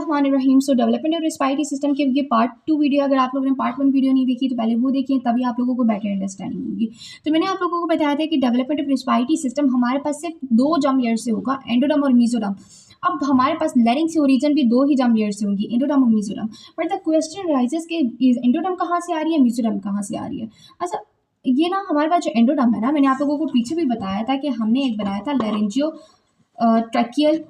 बिस्मिल्लाहिर्रहमानिर्रहीम। सो डेवलपमेंट और respiratory system के ये पार्ट 2 वीडियो, अगर आप लोगों ने पार्ट 1 वीडियो नहीं देखी तो पहले वो देखिए, तभी आप लोगों को बेटर अंडरस्टैंडिंग होगी। तो मैंने आप लोगों को बताया था कि डेवलपमेंट और रिस्पायरेटरी सिस्टम हमारे पास सिर्फ 2 जर्म लेयर से होगा, एंडोडर्म और मेसोडर्म। अब हमारे पास लैरिंक्स ओरिजिन भी 2 ही जर्म लेयर से होंगी, एंडोडर्म और mesoderm. But the question rises कि एंडोडर्म कहाँ से आ रही है, मेसोडर्म कहाँ से आ रही है। अच्छा, ये ना हमारे पास जो एंडोडर्म है ना, मैंने आप लोगों को पीछे भी बताया था कि हमने एक बनाया था लैरिंजियो ट्रैकियल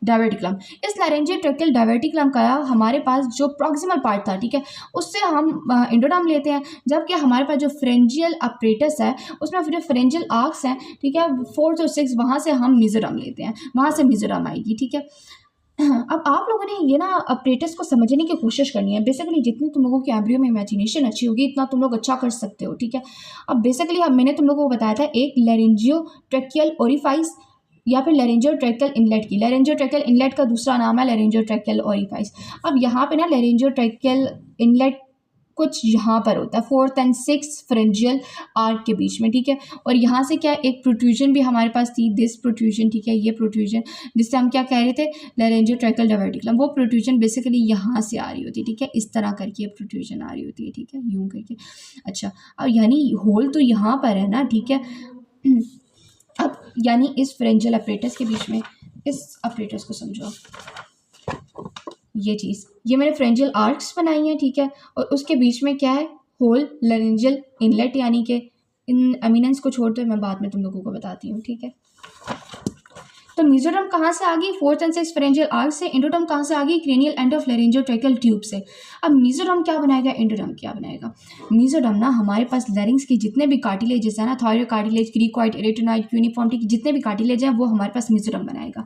डायवर्टिकुलम। इस लैरेंजियल ट्रैकियल डायवर्टिकुलम का हमारे पास जो प्रॉक्सिमल पार्ट था, ठीक है, उससे हम एंडोडर्म लेते हैं, जबकि हमारे पास जो फ्रेंजियल अपरेटस है उसमें जो फ्रेंजियल आर्क्स हैं, ठीक है, 4th और 6th, वहाँ से हम मेसोडर्म लेते हैं, वहाँ से मेसोडर्म आएगी, ठीक है। अब आप लोगों ने ये ना अपरेटस को समझने की कोशिश करनी है। बेसिकली जितनी तुम लोगों की एम्ब्रियो में इमेजिनेशन अच्छी होगी इतना तुम लोग अच्छा कर सकते हो, ठीक है। अब बेसिकली मैंने तुम लोगों को बताया था एक लैरेंजियो ट्रैकियल ओरिफाइस या फिर लैरेंजियो ट्रैकियल इनलेट की। लैरेंजियो ट्रैकियल इनलेट का दूसरा नाम है लैरेंजियो ट्रैकियल ओरिफाइस। अब यहाँ पे ना लैरेंजियो ट्रैकियल इनलेट कुछ यहाँ पर होता है 4th and 6th pharyngeal arc के बीच में, ठीक है। और यहाँ से क्या एक प्रोट्रूजन भी हमारे पास थी, दिस प्रोट्रूजन, ठीक है, ये प्रोट्रूजन जिससे हम क्या कह रहे थे, लैरेंजियो ट्रैकियल डायवर्टिकुलम। वो प्रोट्रूजन बेसिकली यहाँ से आ रही होती है, ठीक है, इस तरह करके प्रोट्रूजन आ रही होती है, ठीक है, यूँ करके। अच्छा, अब यानी होल तो यहाँ पर है ना, ठीक है। अब यानी इस फ्रेंजियल अपरेटस के बीच में, इस अपरेटस को समझो, ये चीज़, ये मैंने फ्रेंजियल आर्क्स बनाई हैं, ठीक है, और उसके बीच में क्या है, होल लैरेंजियल इनलेट, यानी कि इन एमिनेंस को छोड़ते हुए मैं बाद में तुम लोगों को बताती हूँ, ठीक है। तो मेसोडर्म कहाँ से आ गई, 4th and 6th pharyngeal arch से। एंडोडर्म कहाँ से आ गई, cranial end of laryngotracheal tube से। अब मेसोडर्म क्या बनाएगा, एंडोडर्म क्या बनाएगा। मेसोडर्म ना हमारे पास लैरिंग्स के जितने भी कार्टिलेजेस है ना, थायरॉइड कार्टिलेज, क्रीकॉइड, एरेटिनॉइड, क्यूनिफॉर्मिटी के जितने भी कार्टिलेज हैं वो हमारे पास मेसोडर्म बनाएगा।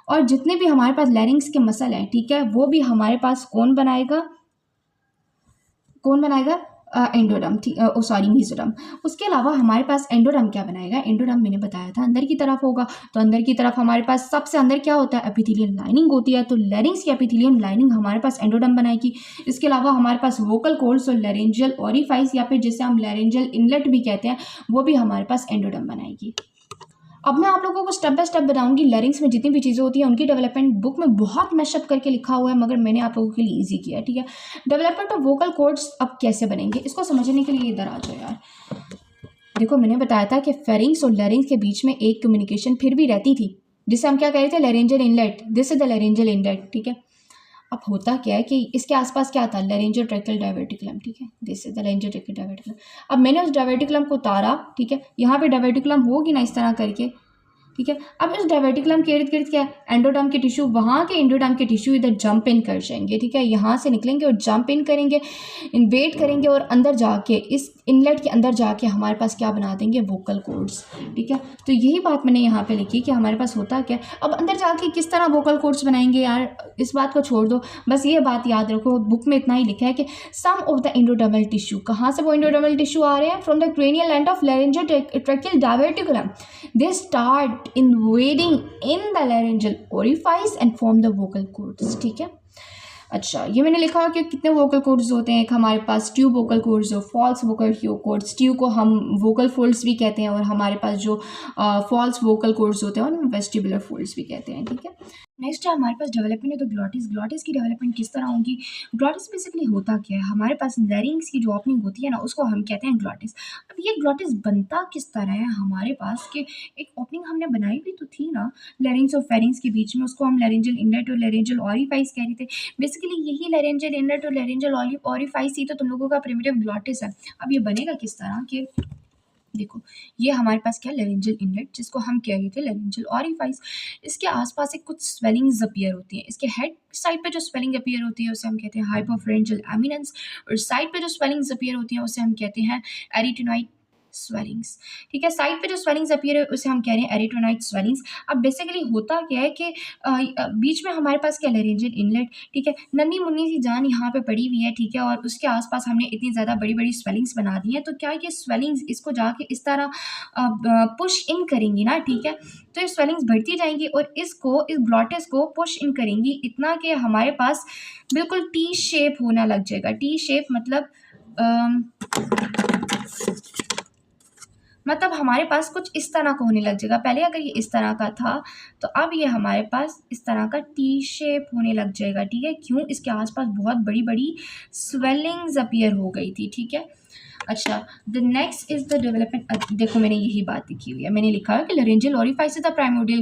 और जितने भी हमारे पास लैरिंग्स के मसल हैं, ठीक है, वो भी हमारे पास कौन बनाएगा, एंडोडर्म, सॉरी मेसोडर्म। उसके अलावा हमारे पास एंडोडर्म क्या बनाएगा, एंडोडर्म मैंने बताया था अंदर की तरफ होगा। तो अंदर की तरफ हमारे पास सबसे अंदर क्या होता है, एपिथेलियम लाइनिंग होती है। तो लैरिंग्स की एपिथेलियम लाइनिंग हमारे पास एंडोडर्म बनाएगी। इसके अलावा हमारे पास वोकल कॉर्ड्स और लैरेंजियल ओरिफाइस या फिर जिसे हम लैरेंजियल इनलेट भी कहते हैं, वो भी हमारे पास एंडोडर्म बनाएगी। अब मैं आप लोगों को स्टेप बाय स्टेप बताऊंगी लैरिंग्स में जितनी भी चीज़ें होती हैं उनकी डेवलपमेंट। बुक में बहुत मैशअप करके लिखा हुआ है, मगर मैंने आप लोगों के लिए इजी किया है, ठीक है। डेवलपमेंट ऑफ वोकल कॉर्ड्स अब कैसे बनेंगे, इसको समझने के लिए इधर आ जाओ यार। देखो, मैंने बताया था कि फेरिंग्स और लैरिंग्स के बीच में एक कम्युनिकेशन फिर भी रहती थी, जिसे हम क्या कह रहे थे, laryngeal inlet. This is the laryngeal inlet, ठीक है। अब होता क्या है कि इसके आसपास क्या था, लैरेंजियो ट्रैकियल डायवर्टिकुलम, ठीक है, this is the laryngotracheal diverticulum. अब मैंने उस डायवर्टिकुलम को उतारा, ठीक है, यहाँ पे डायवर्टिकुलम होगी ना इस तरह करके, ठीक है। अब इस डायवर्टिकुलम के इर्द गिर्द क्या है, एंडोडर्म के टिश्यू, वहाँ के एंडोडर्म के टिश्यू इधर जंप इन कर जाएंगे, ठीक है, यहाँ से निकलेंगे और जंप इन करेंगे, इन्वेट करेंगे और अंदर जाके इस इनलेट के अंदर जाके हमारे पास क्या बना देंगे, वोकल कॉर्ड्स, ठीक है। तो यही बात मैंने यहाँ पे लिखी कि हमारे पास होता क्या है। अब अंदर जाके किस तरह वोकल कॉर्ड्स बनाएंगे यार, इस बात को छोड़ दो, बस ये बात याद रखो, बुक में इतना ही लिखा है कि some of the endodermal tissue, कहाँ से वो एंडोडर्मल टिश्यू आ रहे हैं, from the cranial end of laryngotracheal diverticulum, they start invading in the laryngeal orifice and form the vocal cords, ठीक है। अच्छा, ये मैंने लिखा कि कितने वोकल कॉर्ड्स होते हैं। एक हमारे पास ट्यूब वोकल कॉर्ड्स और फॉल्स वोकल कॉर्ड्स। ट्यूब को हम वोकल फोल्ड्स भी कहते हैं और हमारे पास जो फॉल्स वोकल कॉर्ड्स होते हैं उन्हें वेस्टिबुलर फोल्ड्स भी कहते हैं, ठीक है। नेक्स्ट है हमारे पास डेवलपमेंट है तो ग्लॉटिस। ग्लॉटिस की डेवलपमेंट किस तरह होगी, ग्लॉटिस बेसिकली होता क्या है, हमारे पास लैरिंग्स की जो ओपनिंग होती है ना उसको हम कहते हैं ग्लॉटिस। अब ये ग्लॉटिस बनता किस तरह है हमारे पास, कि एक ओपनिंग हमने बनाई भी तो थी ना लैरिंग्स और फेरिंग्स के बीच में, उसको हम लैरेंजियल इनलेट और लैरेंजियल ओरिफाइस कह रहे थे। बेसिकली यही लैरेंजियल इनलेट और लैरेंजियल ओरिफाइस ही तो तुम लोगों का प्रिमिटिव ग्लॉटिस है। अब ये बनेगा किस तरह कि देखो, ये हमारे पास क्या, लैरेंजियल इनलेट जिसको हम कह रहे थे लैरेंजियल ओरिफाइस। इसके आसपास एक कुछ स्वेलिंग्स अपीयर होती हैं। इसके हेड साइड पे जो स्वेलिंग अपीयर होती है उसे हम कहते हैं हाइपोफ्रेंजियल एमिनेंस, और साइड पे जो स्वेलिंग्स अपीयर होती हैं उसे हम कहते हैं एरिटेनॉइड स्वेलिंग्स, ठीक है। साइड पे जो स्वेलिंग्स अपीयर है उसे हम कह रहे हैं एरिटेनॉइड स्वेलिंग्स। अब बेसिकली होता क्या है कि बीच में हमारे पास क्या, लैरेंजियल इनलेट, ठीक है, नन्ही मुन्नी सी जान यहाँ पे पड़ी हुई है, ठीक है, और उसके आसपास हमने इतनी ज़्यादा बड़ी बड़ी स्वेलिंग्स बना दी हैं। तो क्या ये स्वेलिंग्स इसको जाके इस तरह पुश इन करेंगी ना, ठीक है, तो ये स्वेलिंग्स बढ़ती जाएंगी और इसको, इस ग्लॉटिस को पुश इन करेंगी इतना कि हमारे पास बिल्कुल टी शेप होना लग जाएगा। टी शेप मतलब मतलब हमारे पास कुछ इस तरह का होने लग जाएगा। पहले अगर ये इस तरह का था तो अब ये हमारे पास इस तरह का टी शेप होने लग जाएगा, ठीक है। क्यों? इसके आसपास बहुत बड़ी बड़ी स्वेलिंग्स अपीयर हो गई थी, ठीक है। अच्छा, the next is the development. देखो मैंने यही बात लिखी हुई है, मैंने लिखा है कि लरेंजियल ओरिफाइस द प्राइमोडियल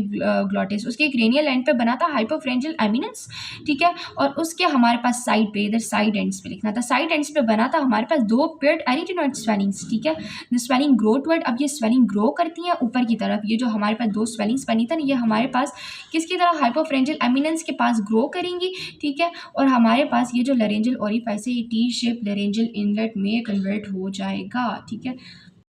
ग्लॉटिस, उसके क्रेनियल एंड पे बना था हाइपोफ्रेंजियल एमिनेंस, ठीक है। और उसके हमारे पास साइड पे, इधर साइड एंड्स पे लिखना था, साइड एंड्स पे बना था हमारे पास दो पेयर्ड एरिटिनॉइड स्वेलिंग्स, ठीक है। द स्वेलिंग ग्रो टुवर्ड, अब ये स्वेलिंग ग्रो करती है ऊपर की तरफ। ये जो हमारे पास दो स्वेलिंग्स बनी थी ना, ये हमारे पास किसकी तरह, हाइपोफ्रेंजियल एमिनेंस के पास ग्रो करेंगी, ठीक है। और हमारे पास ये जो लरेंजियल ओरिफाइस है, ये टी शेप लरेंजियल इनलेट में कन्वर्ट हो जाएगा, ठीक है।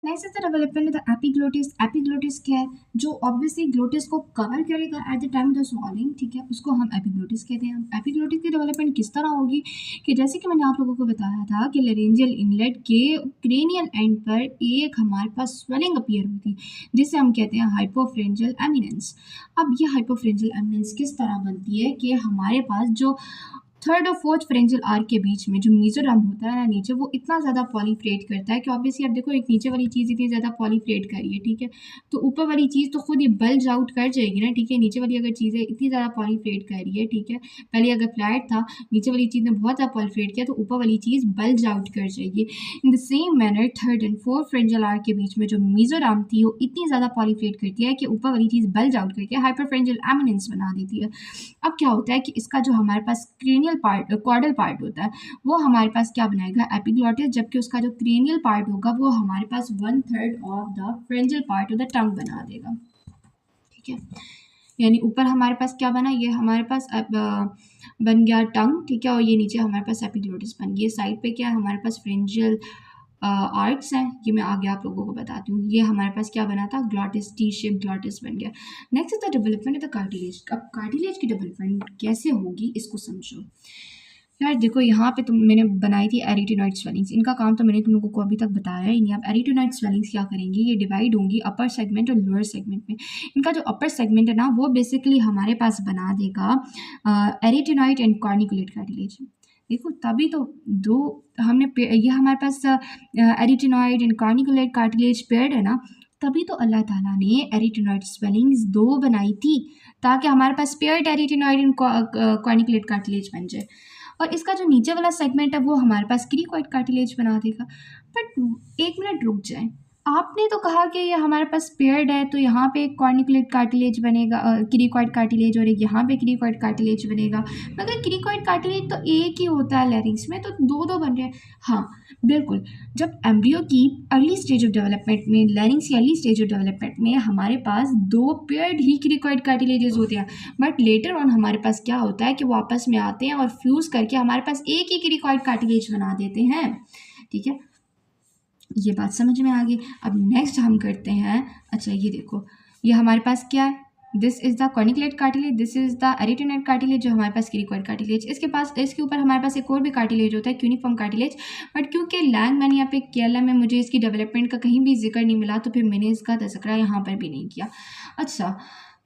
Next is the development of the epiglottis. Epiglottis क्या है? जो ऑब्वियसली ग्लोटिस को कवर करेगा at the time of the swallowing, ठीक है, उसको हम एपिग्लोटिस कहते हैं। एपिग्लोटिस की डेवलपमेंट किस तरह होगी कि जैसे कि मैंने आप लोगों को बताया था कि लरेंजियल इनलेट के क्रेनियल एंड पर एक हमारे पास स्वेलिंग अपीयर हुई थी, जिसे हम कहते हैं हाइपोफ्रेंजियल एमिनेंस। अब ये हाइपोफ्रेंजियल एमिनेंस किस तरह बनती है कि हमारे पास जो थर्ड और फोर्थ फ्रेंजियल आर्क के बीच में जो मीजोरम होता है ना नीचे, वो इतना ज़्यादा पॉलीफ्रेट करता है कि ऑब्वियसली आप देखो एक नीचे वाली चीज़ इतनी ज़्यादा पॉलीफ्रेट कर रही है, ठीक है, तो ऊपर वाली चीज़ तो खुद ही बल्ज आउट कर जाएगी ना, ठीक है। नीचे वाली अगर चीज़ें इतनी ज़्यादा पॉलीफ्रेट कर रही है, ठीक है, पहले अगर फ्लैट था, नीचे वाली चीज़ ने बहुत ज़्यादा पॉलीफ्रेट किया तो ऊपर वाली चीज़ बल्ज आउट कर जाएगी। In the same manner third and fourth फ्रेंजियल arc के बीच में जो मीजोरम थी वो इतनी ज़्यादा पॉलीफ्रेट करती है कि ऊपर वाली चीज़ बल्ज आउट करके हाइपरफ्रेंजियल एमिनेंस बना देती है। अब क्या होता है कि इसका जो हमारे पास क्रेनियल पार्ट, कॉर्डल पार्ट होता है, वो हमारे पास क्या बनाएगा, एपिग्लोटिस, जबकि उसका जो क्रेनियल पार्ट होगा वो हमारे पास 1/3 of the फ्रेंजियल part of the tongue बना देगा, ठीक है। यानी ऊपर हमारे पास क्या बना, ये हमारे पास बन गया टंग, ठीक है, और ये नीचे हमारे पास एपिग्लोटिस बन गई। साइड पे क्या है, हमारे पास फ्रेंजियल आर्ट्स हैं, ये मैं आगे आप लोगों को बताती हूँ। ये हमारे पास क्या बना था, ग्लॉटिस, टी शेप ग्लॉटिस बन गया। Next is the development of the cartilage. अब कार्टिलेज की डेवलपमेंट कैसे होगी इसको समझो यार। देखो यहाँ पे मैंने बनाई थी एरिटिनॉइड स्वेलिंग्स, इनका काम तो मैंने तुम लोगों को अभी तक बताया ही नहीं। अब एरिटिनॉइड स्वेलिंग्स क्या करेंगी, ये डिवाइड होंगी अपर सेगमेंट और लोअर सेगमेंट में। इनका जो अपर सेगमेंट है ना, वो बेसिकली हमारे पास बना देगा एरिटिनॉइड एंड कॉर्निकुलेट कार्टिलेज। देखो तभी तो दो हमने ये हमारे पास एरिटिनॉइड एंड कॉर्निकुलेट कार्टिलेज पेयर्ड है ना, तभी तो अल्लाह ताला ने एरिटिनॉइड स्वेलिंग्स दो बनाई थी, ताकि हमारे पास पेयर्ड एरिटिनॉइड एंड कॉर्निकुलेट कार्टिलेज बन जाए। और इसका जो नीचे वाला सेगमेंट है वो हमारे पास क्रीकॉइड कार्टिलेज बना देगा। बट एक मिनट रुक जाए, आपने तो कहा कि ये हमारे पास पेयर्ड है, तो यहाँ पे एक कॉर्निकुलेट कार्टिलेज बनेगा, क्रीकॉइड कार्टिलेज, और एक यहाँ पे क्रीकॉइड कार्टिलेज बनेगा। मगर क्रीकॉइड कार्टिलेज तो एक ही होता है लैरिंग्स में, तो दो दो बन रहे हैं। हाँ बिल्कुल, जब एम्ब्रियो की अर्ली स्टेज ऑफ डेवलपमेंट में, लैरिंग्स की अर्ली स्टेज ऑफ डेवलपमेंट में हमारे पास दो पेयर्ड ही क्रीकॉइड कार्टिलेजेस होते हैं, बट लेटर ऑन हमारे पास क्या होता है कि वो आपस में आते हैं और फ्यूज करके हमारे पास एक ही क्रीकॉइड कार्टिलेज बना देते हैं, ठीक है। ये बात समझ में आ गई। अब नेक्स्ट हम करते हैं, अच्छा ये देखो, ये हमारे पास क्या है, this is the corniculate cartilage, this is the arytenoid cartilage, जो हमारे पास क्रीकॉइड कार्टिलेज। इसके ऊपर हमारे पास एक और भी कार्टिलेज होता है, क्यूनिफॉर्म कार्टिलेज, बट क्योंकि लैंग मैंने यहाँ पे केरला में मुझे इसकी डेवलपमेंट का कहीं भी जिक्र नहीं मिला, तो फिर मैंने इसका तज़किरा यहाँ पर भी नहीं किया। अच्छा,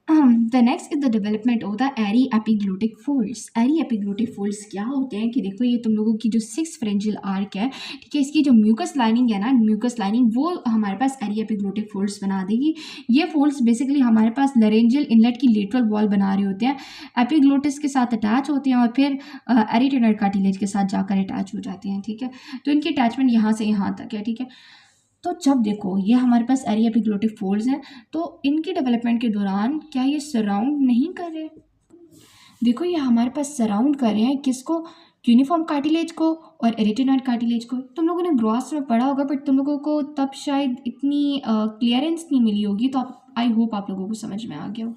the next is the development of the aryepiglottic folds. Aryepiglottic folds क्या होते हैं कि देखो, ये तुम लोगों की जो 6 फ्रेंजियल आर्क है, ठीक है, इसकी जो म्यूकस लाइनिंग है ना, म्यूकस लाइनिंग, वो हमारे पास एरी एपिग्लोटिक फोल्ड्स बना देगी। ये फोल्ड्स बेसिकली हमारे पास लरेंजियल इनलेट की लेटरल वॉल बना रहे होते हैं, एपिग्लोटिस के साथ अटैच होते हैं और फिर एरिटिनॉइड कार्टिलेज के साथ जाकर अटैच हो जाते हैं, ठीक है। तो इनकी अटैचमेंट यहाँ से यहाँ तक है, ठीक है। तो जब देखो ये हमारे पास एरी एपिग्लोटिक फोल्ड्स हैं, तो इनकी डेवलपमेंट के दौरान क्या ये सराउंड नहीं कर रहे? देखो ये हमारे पास सराउंड कर रहे हैं किसको, यूनिफॉर्म कार्टिलेज को और एरिटिनॉइड कार्टिलेज को। तुम लोगों ने ग्रॉस में पढ़ा होगा, बट तुम लोगों को तब शायद इतनी क्लियरेंस नहीं मिली होगी, तो आई होप आप लोगों को समझ में आ गया हो।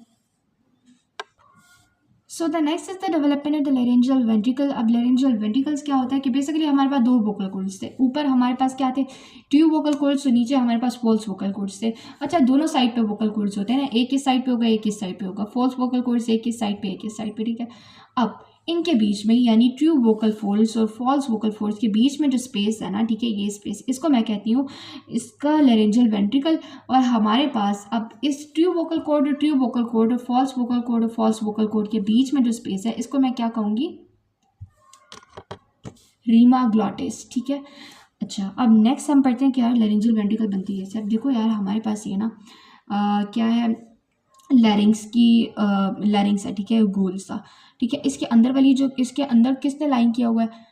So the next is the development of the laryngeal ventricle. अब लेरेंजियल वेंट्रिकल्स क्या होता है कि बेसिकली हमारे पास दो वोकल कॉर्ड्स थे, ऊपर हमारे पास क्या थे, ट्यूब वोकल कॉर्ड्स, और नीचे हमारे पास फॉल्स वोकल कॉर्ड्स थे। अच्छा, दोनों साइड पे वोकल कॉर्ड्स होते हैं ना, एक इस साइड पे होगा एक इस साइड पे होगा, फॉल्स वोकल कॉर्ड्स एक इस साइड पे एक इस साइड पे, ठीक है। अब इनके बीच में यानी ट्यूब वोकल फोल्ड्स और फॉल्स वोकल फोल्ड्स के बीच में जो स्पेस है ना, ठीक है, ये स्पेस, इसको मैं कहती हूँ इसका लेरेंजियल वेंट्रिकल। और हमारे पास अब इस ट्यूब वोकल कॉर्ड और फॉल्स वोकल कॉर्ड के बीच में जो स्पेस है, इसको मैं क्या कहूँगी, रीमा ग्लॉटिस, ठीक है। अच्छा, अब नेक्स्ट हम पढ़ते हैं क्या लैरिंजियल वेंट्रिकल बनती है। अब देखो यार हमारे पास ये ना क्या है, लैरिंग्स की लैरिंग्स है, ठीक है, गोल सा, ठीक है। इसके अंदर वाली जो, इसके अंदर किसने लाइन किया हुआ है,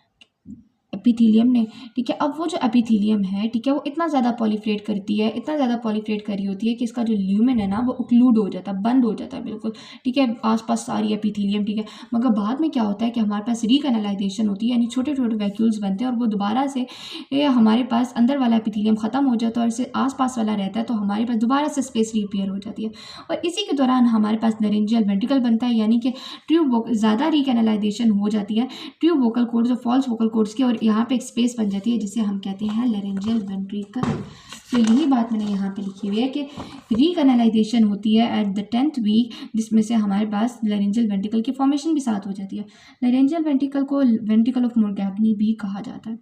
एपिथीलियम ने, ठीक है। अब वो जो एपिथीलियम है, ठीक है, वो इतना ज़्यादा पॉलीफ्लेट करती है, इतना ज़्यादा पॉलीफ्लेट करी होती है कि इसका जो ल्यूमेन है ना वो ओक्लूड हो जाता है, बंद हो जाता है बिल्कुल, ठीक है, आसपास सारी एपिथीलियम, ठीक है। मगर बाद में क्या होता है कि हमारे पास रिकैनालाइजेशन होती है, यानी छोटे छोटे वैक्यूल्स बनते हैं और वो दोबारा से हमारे पास अंदर वाला एपिथीलियम ख़त्म हो जाता है और इससे आसपास वाला रहता है, तो हमारे पास दोबारा से स्पेस रिपेयर हो जाती है। और इसी के दौरान हमारे पास लैरिंजियल वेंट्रिकल बनता है, यानी कि ट्यूब ज़्यादा रिकैनालाइजेशन हो जाती है ट्यूब वोकल कॉर्ड्स और फॉल्स वोकल कॉर्ड्स की, और यहाँ पे एक स्पेस बन जाती है जिसे हम कहते हैं लैरिंजियल वेंट्रिकल। तो यही बात मैंने यहाँ पे लिखी हुई है कि रिकैनालाइजेशन होती है एट द 10th वीक, जिसमें से हमारे पास लैरिंजियल वेंट्रिकल की फॉर्मेशन भी साथ हो जाती है। लैरिंजियल वेंट्रिकल को वेंट्रिकल ऑफ मोरगैग्नी भी कहा जाता है।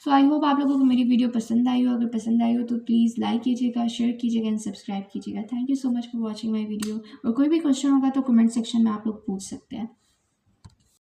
सो आई होप आप लोगों को मेरी वीडियो पसंद आई हो। अगर पसंद आई हो तो प्लीज़ लाइक कीजिएगा, शेयर कीजिएगा एंड सब्सक्राइब कीजिएगा। Thank you so much for watching my video. और कोई भी क्वेश्चन होगा तो कमेंट सेक्शन में आप लोग पूछ सकते हैं।